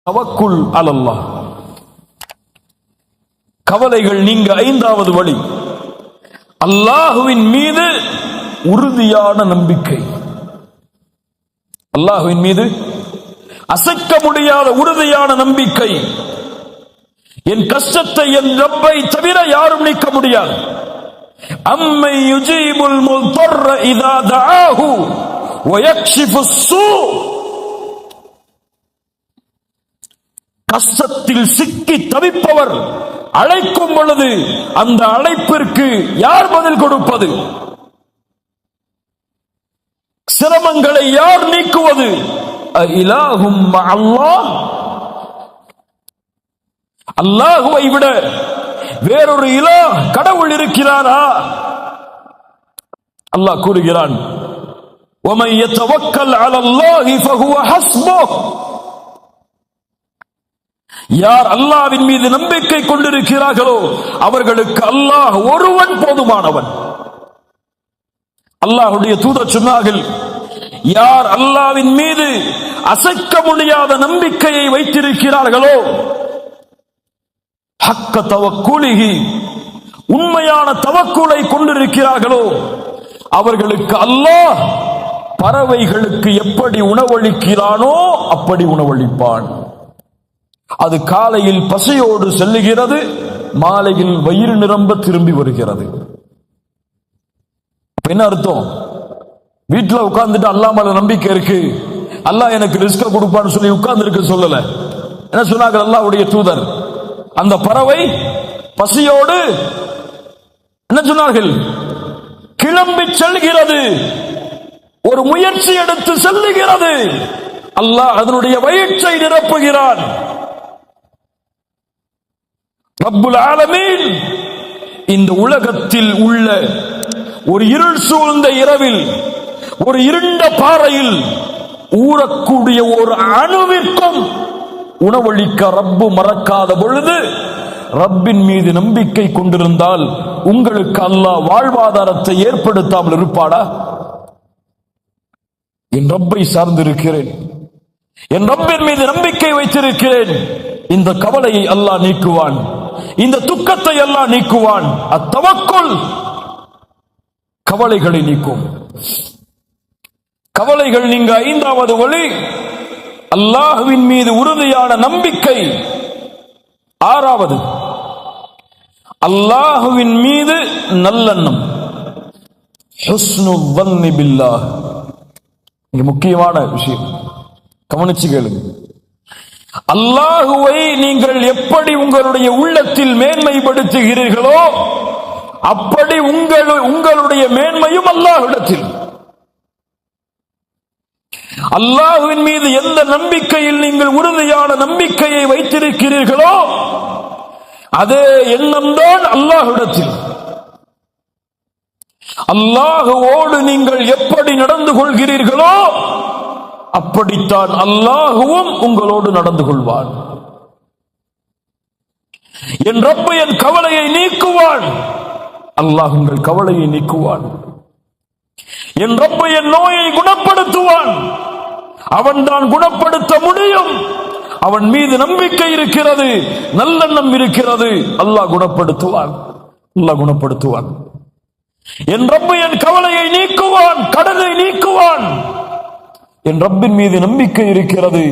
தவக்குல் அலல்லாஹ். கவலைகள் நீங்க ஐந்தாவது வழி அல்லாஹுவின் மீது உறுதியான நம்பிக்கை. அல்லாஹுவின் மீது அசைக்க முடியாத உறுதியான நம்பிக்கை. என் கஷ்டத்தை என் ரப்பை தவிர யாரும் நீக்க முடியாது. அம்மை யுஜீபுல் முல்தர்ர இதா தஆஹு வ யக்ஷிஃபுஸ் ஸூ. கஷ்டத்தில் சிக்கி தவிப்பவர் அழைக்கும் பொழுது அந்த அழைப்பிற்கு யார் பதில் கொடுப்பது? சிரமங்களை யார் நீக்குவது? இலாஹும் அல்லாஹ். அல்லாஹுவை விட வேறொரு இலாஹ் கடவுள் இருக்கிறாரா? அல்லாஹ் கூறுகிறான், وَمَن يَتَوَكَّلْ عَلَى اللَّهِ فَهُوَ حَسْبُهُ. யார் அல்லாஹ்வின் மீது நம்பிக்கை கொண்டிருக்கிறார்களோ அவர்களுக்கு அல்லாஹ் ஒருவன் போதுமானவன். அல்லாஹ்வுடைய தூதர் சொன்னார்கள், யார் அல்லாஹ்வின் மீது அசைக்க முடியாத நம்பிக்கையை வைத்திருக்கிறார்களோ, ஹக்க தவக்குலிஹி, உண்மையான தவக்குலை கொண்டிருக்கிறார்களோ, அவர்களுக்கு அல்லாஹ் பறவைகளுக்கு எப்படி உணவளிக்கிறானோ அப்படி உணவளிப்பான். அது காலையில் பசியோடு செல்லுகிறது, மாலையில் வயிறு நிரம்ப திரும்பி வருகிறது. என்ன அர்த்தம்? வீட்டுல உட்கார்ந்துட்டு அல்லாஹ் மேல நம்பிக்கை இருக்கு, அல்லாஹ் எனக்கு ரிஸ்க கொடுப்பான்னு சொல்லி உட்கார்ந்து இருக்க சொல்லல. என்ன சொன்னாங்க அல்லாஹ்வுடைய தூதர்? அந்த பறவை பசியோடு என்ன சொன்னார்கள்? கிளம்பி செல்கிறது, ஒரு முயற்சி எடுத்து செல்லுகிறது. அல்லாஹ் அதனுடைய வயிற்றை நிரப்புகிறான். ரப்புல் ஆலமீன் இந்த உலகத்தில் உள்ள ஒரு இருள் சூழ்ந்த இரவில், ஒரு இருண்ட பாறையில் ஊறக்கூடிய ஒரு அணுவிற்கும் உணவளிக்க ரப்பு மறக்காத பொழுது, ரப்பின் மீது நம்பிக்கை கொண்டிருந்தால் உங்களுக்கு அல்லாஹ் வாழ்வாதாரத்தை ஏற்படுத்தாமல் இருப்பாடா? என் ரப்பை சார்ந்திருக்கிறேன், என் ரப்பின் மீது நம்பிக்கை வைத்திருக்கிறேன். இந்த கவலையை அல்லாஹ் நீக்குவான், இந்த துக்கத்தை அல்லாஹ் நீக்குவான். அத்தவக்குல் கவலைகளை நீக்கும். கவலைகள் நீங்க ஐந்தாவது வழி அல்லாஹ்வின் மீது உறுதியான நம்பிக்கை. ஆறாவது அல்லாஹ்வின் மீது நல்லெண்ணம், ஹுஸ்னு ظن பில்லாஹ். இங்க முக்கியமான விஷயம், கவனிச்சு கேளுங்க. அல்லாஹுவை நீங்கள் எப்படி உங்களுடைய உள்ளத்தில் மேன்மைப்படுத்துகிறீர்களோ அப்படி உங்களுடைய மேன்மையும் அல்லாஹ்விடத்தில். அல்லாஹுவின் மீது எந்த நம்பிக்கையில் நீங்கள் உறுதியான நம்பிக்கையை வைத்திருக்கிறீர்களோ அதே எண்ணம்தான் அல்லாஹ்விடத்தில். அல்லாஹுவோடு நீங்கள் எப்படி நடந்து கொள்கிறீர்களோ அப்படித்தான் அல்லாஹுவும் உங்களோடு நடந்து கொள்வான். என் ரப்பு என் கவலையை நீக்குவான், அல்லாஹ் உங்கள் கவலையை நீக்குவான். என் ரப்பு என் நோயை குணப்படுத்துவான், அவன் தான் குணப்படுத்த முடியும். அவன் மீது நம்பிக்கை இருக்கிறது, நல்லெண்ணம் இருக்கிறது, அல்லாஹ் குணப்படுத்துவான், அல்லாஹ் குணப்படுத்துவான். என் ரப்பு என் கவலையை நீக்குவான், கடனை நீக்குவான். என் ரப்பின் மீது நம்பிக்கை இருக்கிறது,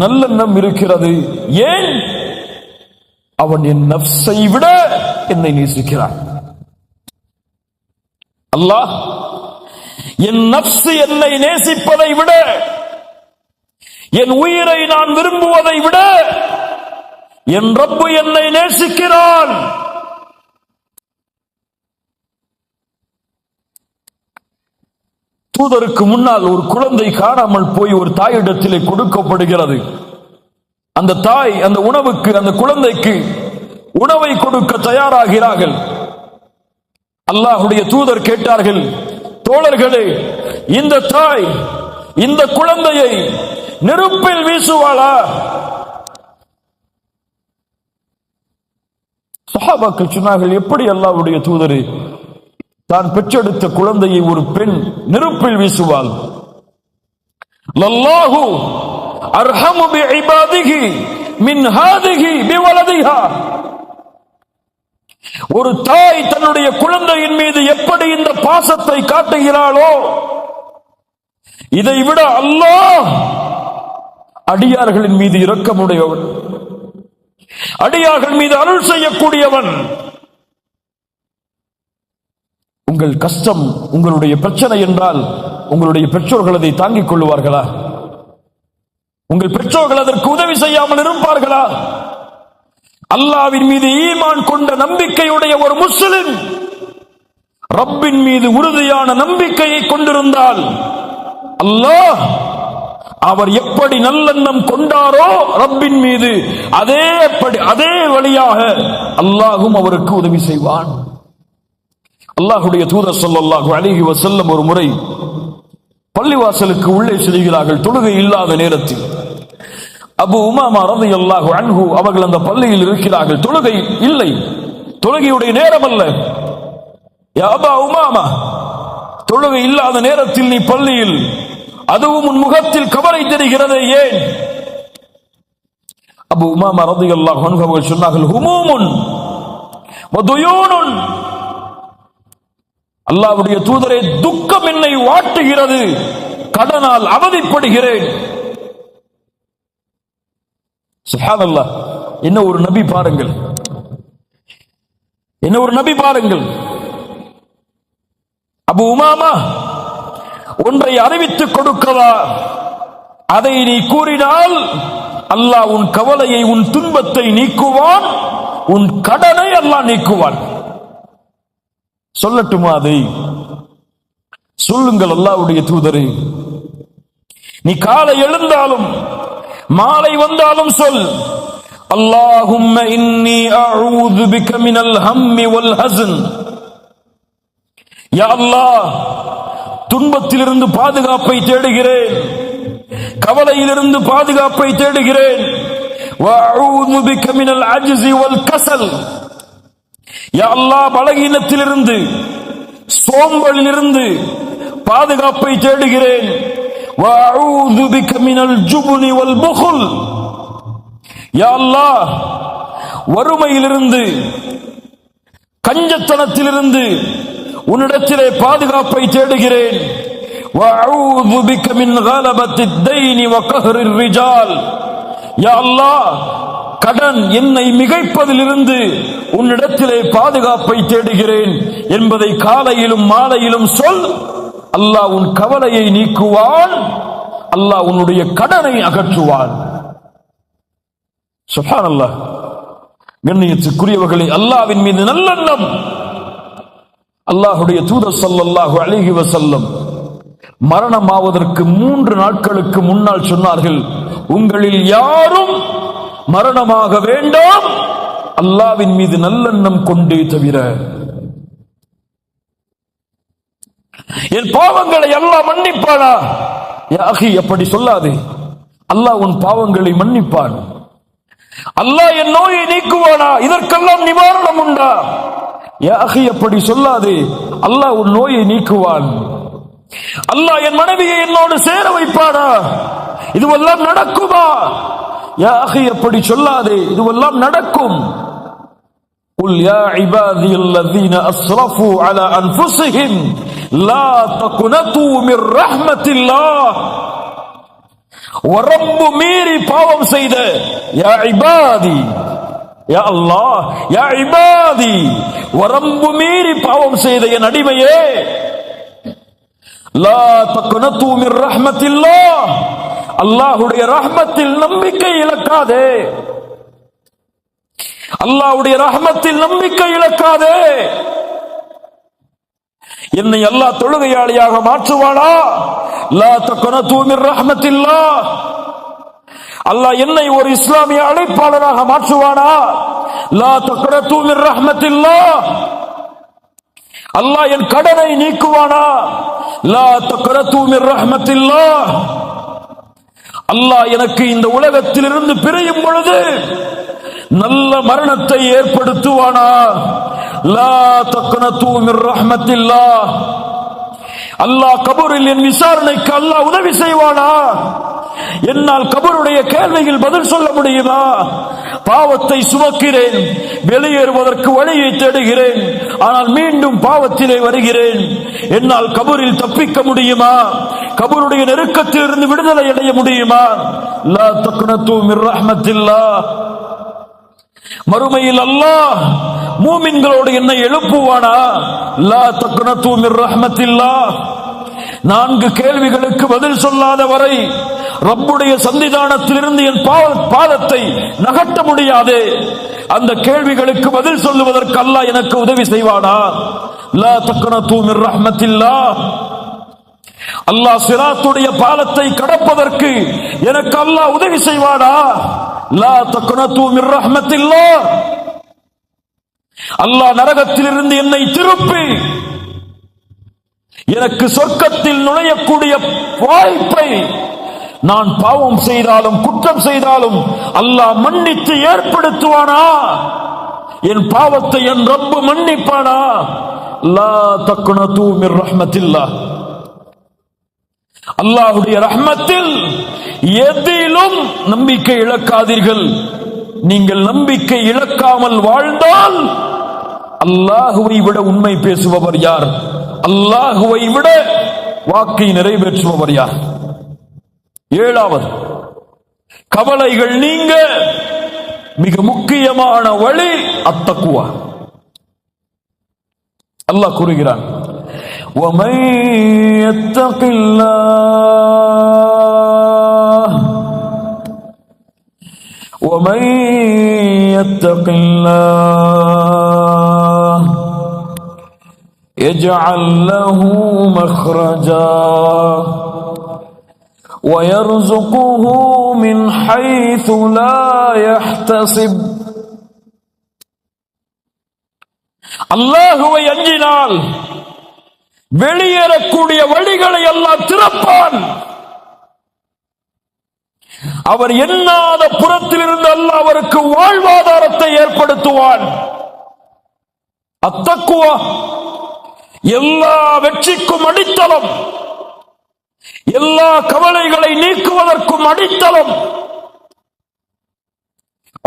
நல்லெண்ணம் இருக்கிறது. ஏன்? அவன் என் நஃப்ஸை விட என்னை நேசிக்கிறான். அல்லாஹ் என் நஃப்ஸ் என்னை நேசிப்பதை விட, என் உயிரை நான் விரும்புவதை விட என் ரப்பு என்னை நேசிக்கிறான். தூதருக்கு முன்னால் ஒரு குழந்தை காணாமல் போய் ஒரு தாயிடத்திலே கொடுக்கப்படுகிறது. அந்த தாய் அந்த உணவுக்கு, அந்த குழந்தைக்கு உணவை கொடுக்க தயாராகிறார்கள். அல்லாஹ்வுடைய தூதர் கேட்டார்கள், தோழர்களே, இந்த தாய் இந்த குழந்தையை நெருப்பில் வீசுவாளா? சஹாபாக்கள் சொன்னார்கள், எப்படி அல்லாஹ்வுடைய தூதரே, தான் பெற்றெடுத்த குழந்தையை ஒரு பெண் நெருப்பில் வீசுவாள்? லல்லாஹு அர்ஹமு பிஇபாதிஹி மின் ஹாதிஹி பிவலதிஹா. ஒரு தாய் தன்னுடைய குழந்தையின் மீது எப்படி இந்த பாசத்தை காட்டுகிறாளோ, இதைவிட அல்லாஹ் அடியார்களின் மீது இரக்கமுடையவன், அடியார்கள் மீது அருள் செய்யக்கூடியவன். உங்கள் கஷ்டம், உங்களுடைய பிரச்சனை என்றால் உங்களுடைய பெற்றோர்கள் அதை தாங்கிக் கொள்வார்களா? உங்கள் பெற்றோர்கள் அதற்கு உதவி செய்யாமல் இருப்பார்களா? அல்லாஹ்வின் மீது ஈமான் கொண்ட நம்பிக்கையுடைய ஒரு முஸ்லிம் ரப்பின் மீது உறுதியான நம்பிக்கையை கொண்டிருந்தால் அல்லாஹ் அவர் எப்படி நல்லெண்ணம் கொண்டாரோ ரப்பின் மீது அதே வழியாக அல்லாஹ்வும் அவருக்கு உதவி செய்வான். அல்லாஹ்வுடைய தூதர் ஸல்லல்லாஹு அலைஹி வஸல்லம் ஒரு முறை பள்ளிவாசலுக்கு உள்ளே செல்கிறார்கள். தொழுகை இல்லாத நேரத்தில் அபு உமாமா ரலியல்லாஹு அன்ஹு அவர்கள் அந்த பள்ளியில் இருக்கிறார்கள். தொழுகை இல்லை, தொழுகையுடைய நேரம் அல்ல. யா அபா உமாமா, தொழுகை இல்லாத நேரத்தில் நீ பள்ளியில், அதுவும் உன் முகத்தில் கவலை தெரிகிறது, ஏன்? அபு உமாமா ரலியல்லாஹு அன்ஹு அவர்கள் சொன்னார்கள், ஹுமூமுன் வதுயூனுன். அல்லாஹ்வுடைய தூதரே, துக்கம் என்னை வாட்டுகிறது, கடனால் அவதிப்படுகிறேன். சுப்ஹானல்லாஹ், என்ன ஒரு நபி பாருங்கள், என்ன ஒரு நபி பாருங்கள். அபு உமாமா, ஒன்றை அறிவித்துக் கொடுக்கவா? அதை நீ கூறினால் அல்லாஹ் உன் கவலையை, உன் துன்பத்தை நீக்குவான், உன் கடனை அல்லாஹ் நீக்குவான். சொல்லட்டுமா? அதை சொல்லுங்கள் அல்லாஹ்வுடைய தூதரே. நீ காலை எழுந்தாலும் மாலை வந்தாலும் சொல், அல்லாஹும்ம இன்னி அஊது பிக மினல் ஹம்மி வல் ஹஸன். யா அல்லாஹ், துன்பத்திலிருந்து பாதுகாப்பை தேடுகிறேன், கவலையிலிருந்து பாதுகாப்பை தேடுகிறேன். வஅஊது பிக மினல் அஜ்ஸி வல் கஸல். யா அல்லாஹ், பலகீனத்திலிருந்து, சோம்பலிலிருந்து பாதுகாப்பை தேடுகிறேன். வஅஊது பிக மினல் ஜுப்னி வல் புக்ல். யா அல்லாஹ், வறுமையிலிருந்து, கஞ்சத்தனத்திலிருந்து உன்னிடத்திலே பாதுகாப்பை தேடுகிறேன். வஅஊது பிக மின் கலபத்தித் தைனி வ கஹ்ரிர் ரிஜால். யா அல்லாஹ், கடன் என்னை மிகைப்பதிலிருந்து உன்னிடத்திலே பாதுகாப்பை தேடுகிறேன் என்பதை காலையிலும் மாலையிலும் சொல். அல்லாஹ் உன் கவலையை நீக்குவான், அல்லாஹ் உன்னுடைய கடனை அகற்றுவான். சுப்ஹானல்லாஹ். கண்ணியத்துக்குரியவர்களே, அல்லாஹ்வின் மீது நல்லெண்ணம். அல்லாஹ்வுடைய தூதர் ஸல்லல்லாஹு அலைஹி வஸல்லம் மரணமாவதற்கு 3 நாட்களுக்கு முன்னால் சொன்னார்கள், உங்களில் யாரும் மரணமாக வேண்டாம் அல்லாஹ்வின் மீது நல்லெண்ணம் கொண்டே தவிர. என் பாவங்களை அல்லாஹ் மன்னிப்பானா? யா அகி, அப்படி சொல்லாதே. அல்லாஹ் உன் பாவங்களை மன்னிப்பான். அல்லாஹ் என் நோயை நீக்குவானா? இதற்கெல்லாம் நிவாரணம் உண்டா? யா அகி, அப்படி சொல்லாதே. அல்லாஹ் உன் நோயை நீக்குவான். அல்லாஹ் என் மனைவியை என்னோடு சேர வைப்பானா? இதுவெல்லாம் நடக்குமா? யா அகி, அப்படி சொல்லாதே. இதுவெல்லாம் நடக்கும். قل يا عبادي الذين أسرفوا على أنفسهم لا تقنطوا من رحمة الله. வரம்பு மீறி பாவம் செய்த, யா இபாதி, யா அல்லாஹ், யா இபாதி, வரம்பு மீறி பாவம் செய்த என் அடிமையே, லா தக்னது மின் ரஹ்மத்தில்லாஹ், அல்லாஹ்வுடைய ரஹ்மத்தில் நம்பிக்கை இழக்காதே. அல்லாஹ்வுடைய ரஹ்மத்தில் நம்பிக்கை இழக்காதே. என்னை அல்லாஹ் தொழுகையாளியாக மாற்றுவானா? லா தக்னது மின் ரஹ்மத்தில்லாஹ். அல்லாஹ் என்னை ஒரு இஸ்லாமிய அழைப்பாளராக மாற்றுவானா? லா தக்னது மின் ரஹ்மத்தில்லாஹ். அல்லாஹ் என் கடனை நீக்குவானா? லா தக்னது மின் ரஹ்மத்தில்லாஹ். அல்லாஹ் எனக்கு இந்த உலகத்தில் இருந்து பிரியும் பொழுது நல்ல மரணத்தை ஏற்படுத்துவானா? லா தக்னது மின் ரஹ்மத்தில்லாஹ். அல்லாஹ் கபூரில் என் விசாரணைக்கு அல்லாஹ் உதவி செய்வானா? என்னால் கபருடைய கேள்வியில் பதில் சொல்ல முடியுமா? பாவத்தை சுமக்கிறேன், வெளியேறுவதற்கு வழியை தேடுகிறேன், ஆனால் மீண்டும் பாவத்திலே வருகிறேன். என்னால் கபரில் தப்பிக்க முடியுமா? கபருடைய நெருக்கத்தில் இருந்து விடுதலை அடைய முடியுமா? லா தக்னது மிர் ரஹ்மத்தில்லாஹ். மறுமையில் அல்லாஹ் மூமின்களோடு என்னை எழுப்புவானா? லா தக்னது மிர் ரஹ்மத்தில்லாஹ். 4 கேள்விகளுக்கு பதில் சொல்லாத வரை ரப்புடைய சன்னிதானத்திலிருந்து என் பாதத்தை நகட்ட முடியாது. அந்த கேள்விகளுக்கு பதில் சொல்லுவதற்கு அல்லாஹ் எனக்கு உதவி செய்வானா? லா தக்னது மிர் ரஹ்மத்தில்லாஹ். அல்லாஹ் சிராத்துடைய பாலத்தை கடப்பதற்கு எனக்கு அல்லாஹ் உதவி செய்வானா? லா தக்னது மிர் ரஹ்மத்தில்லாஹ். அல்லாஹ் நரகத்திலிருந்து என்னை திருப்பி எனக்கு சொர்க்கத்தில் நுழையக்கூடிய வாய்ப்பை, நான் பாவம் செய்தாலும் குற்றம் செய்தாலும் அல்லாஹ் மன்னித்து ஏற்படுத்துவானா? என் பாவத்தை என் ரப்பு மன்னிப்பானா? லா தக்னது மிர் ரஹ்மத்தில்லாஹ். அல்லாஹ்வுடைய ரஹ்மத்தில் எதிலும் நம்பிக்கை இழக்காதீர்கள். நீங்கள் நம்பிக்கை இழக்காமல் வாழ்ந்தால் அல்லாஹுவை விட உண்மை பேசுபவர் யார்? அல்லாஹுவை விட வாக்கை நிறைவேற்றுபவர் யார்? 7வது, கவலைகள் நீங்க மிக முக்கியமான வழி அத்தக்குவா. அல்லாஹ் கூறுகிறான், وَمَن يَتَّقِ اللَّهَ يَجْعَل لَّهُ مَخْرَجًا وَيَرْزُقْهُ مِنْ حَيْثُ لَا يَحْتَسِبُ. அல்லாஹுவை அஞ்சினால் வெளியேறக்கூடிய வழிகளை அல்லாஹ் திறப்பான். அவர் எண்ணாத புறத்திலிருந்து அல்லாஹ் அவருக்கு வாழ்வாதாரத்தை ஏற்படுத்துவான். அத்தக்குவா எல்லா வெற்றிக்கும் அடித்தளம், எல்லா கவலைகளை நீக்குவதற்கும் அடித்தளம்.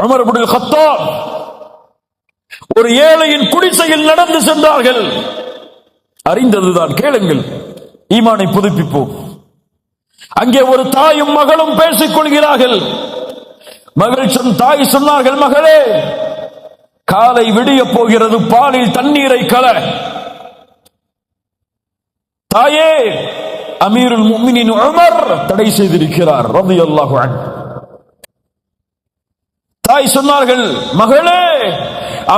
உமர் இப்னுல் கத்தாப் ஒரு ஏழையின் குடிசையில் நடந்து சென்றார்கள். அறிந்ததுதான், கேளுங்கள், ஈமானை புதுப்பிப்போம். அங்கே ஒரு தாயும் மகளும் பேசிக் கொள்கிறார்கள். தாய் சொன்னார்கள், மகளே, காலை விடிய போகிறது, பாலில் தண்ணீரை கல. தாயே, அமீருல் முஃமினீன் உமர் தடை செய்திருக்கிறார் ரலியல்லாஹு அன்ஹு. தாய் சொன்னார்கள், மகளே,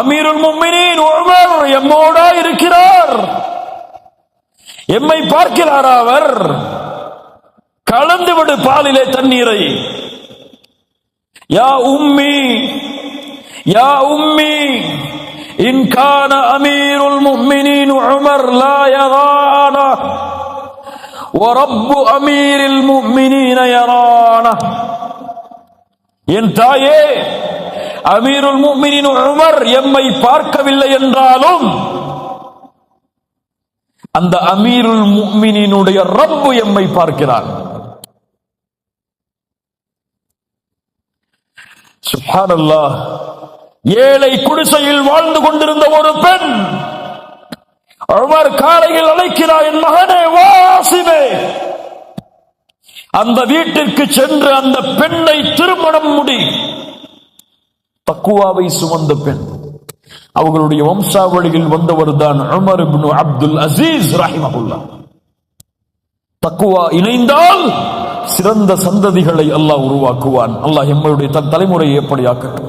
அமீருல் முஃமினீன் உமர் எம்மோடா இருக்கிறார், எம்மை பார்க்கிறார், அவர் கலந்து விடு பாலிலே தண்ணீரை. யா உம்மி, யா உம்மி, இன் கான அமீருல் முஃமினீன் உமர் லா யரானா வ ரப்பு அமீரில் முஃமினீன யரானா. என் தாயே, அமீருல் முஃமினீன் உமர் எம்மை பார்க்கவில்லை என்றாலும் அந்த அமீருல் முஃமினீனுடைய ரப்பு எம்மை பார்க்கிறார். சுப்ஹானல்லாஹ். ஏழை குடிசையில் வாழ்ந்து கொண்டிருந்த ஒரு பெண் உமர் காலையில் அழைக்கிறார், என் மகனே, வாசிவே. அந்த வீட்டிற்கு சென்று அந்த பெண்ணை திருமணம் முடி. தக்குவாவை சுமந்த பெண், அவர்களுடைய வம்சாவளியில் வந்தவர் தான் உமர் இப்னு அப்துல் அசீஸ் ரஹிமஹுல்லாஹ். தக்குவா இணைந்தால் சிறந்த சந்ததிகளை அல்லாஹ் உருவாக்குவான். அல்லாஹ் எம்முடைய தலைமுறையை எப்படி ஆக்கட்டும்.